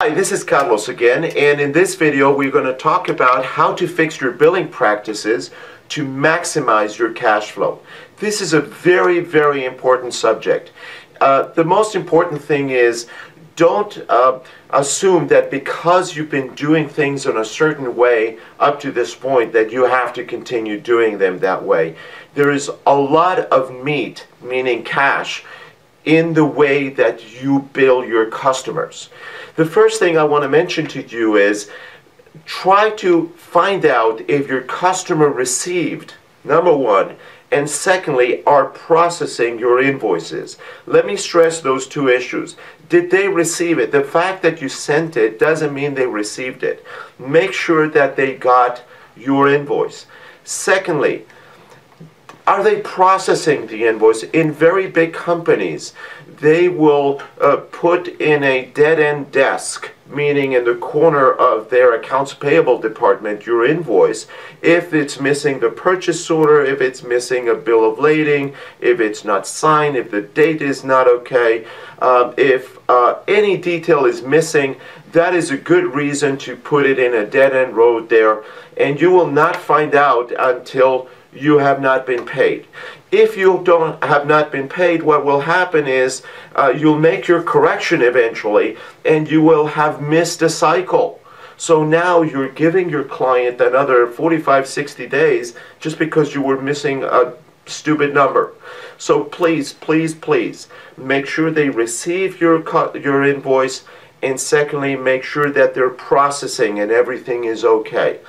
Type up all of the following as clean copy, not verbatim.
Hi, this is Carlos again, and in this video we're going to talk about how to fix your billing practices to maximize your cash flow. This is a very, very important subject. The most important thing is don't assume that because you've been doing things in a certain way up to this point that you have to continue doing them that way. There is a lot of meat, meaning cash, in the way that you bill your customers. The first thing I want to mention to you is try to find out if your customer received, number one, and secondly, are processing your invoices. Let me stress those two issues. Did they receive it? The fact that you sent it doesn't mean they received it. Make sure that they got your invoice. Secondly, are they processing the invoice? In very big companies, they will put in a dead-end desk, meaning in the corner of their accounts payable department, your invoice, if it's missing the purchase order, if it's missing a bill of lading, if it's not signed, if the date is not okay, if any detail is missing, that is a good reason to put it in a dead-end road there, and you will not find out until you have not been paid. If you have not been paid, what will happen is you'll make your correction eventually and you will have missed a cycle. So now you're giving your client another 45, 60 days just because you were missing a stupid number. So please, please, please make sure they receive your invoice, and secondly, make sure that they're processing and everything is okay.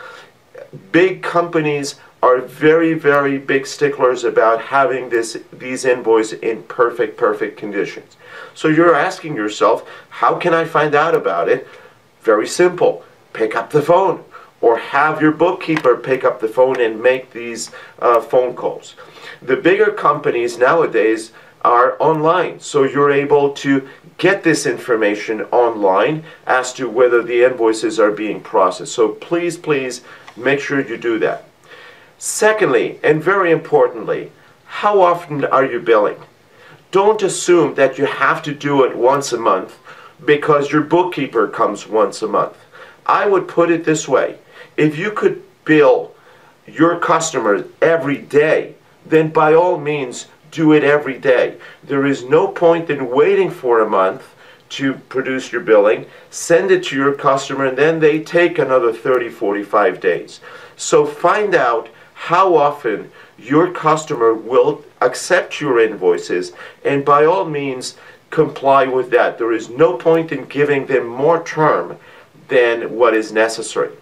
Big companies are very, very big sticklers about having these invoices in perfect conditions. So you're asking yourself, how can I find out about it? Very simple. Pick up the phone or have your bookkeeper pick up the phone and make these phone calls. The bigger companies nowadays are online, so you're able to get this information online as to whether the invoices are being processed. So please, please make sure you do that. Secondly, and very importantly, how often are you billing? Don't assume that you have to do it once a month because your bookkeeper comes once a month. I would put it this way: if you could bill your customers every day, then by all means do it every day. There is no point in waiting for a month to produce your billing. Send it to your customer and then they take another 30, 45 days. So find out how often your customer will accept your invoices, and by all means comply with that. There is no point in giving them more term than what is necessary.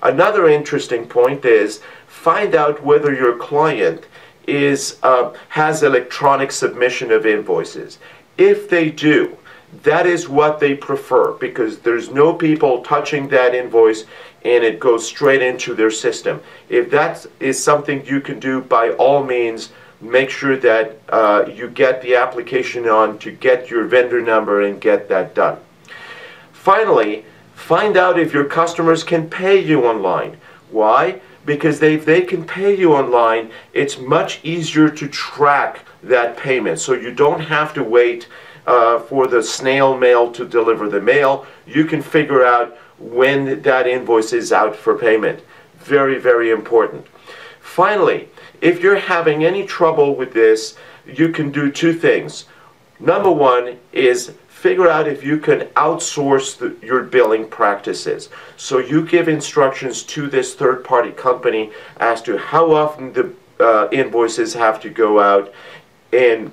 Another interesting point is find out whether your client has electronic submission of invoices. If they do, that is what they prefer, because there's no people touching that invoice and it goes straight into their system. If that is something you can do, by all means, make sure that you get the application on to get your vendor number and get that done. Finally, find out if your customers can pay you online. Why? Because if they can pay you online, it's much easier to track that payment. So you don't have to wait for the snail mail to deliver the mail. You can figure out when that invoice is out for payment. Very, very important. Finally, if you're having any trouble with this, you can do two things. Number one is figure out if you can outsource your billing practices. So you give instructions to this third-party company as to how often the invoices have to go out and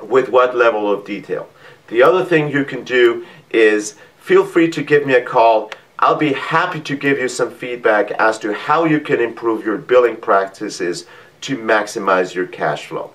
with what level of detail. The other thing you can do is feel free to give me a call. I'll be happy to give you some feedback as to how you can improve your billing practices to maximize your cash flow.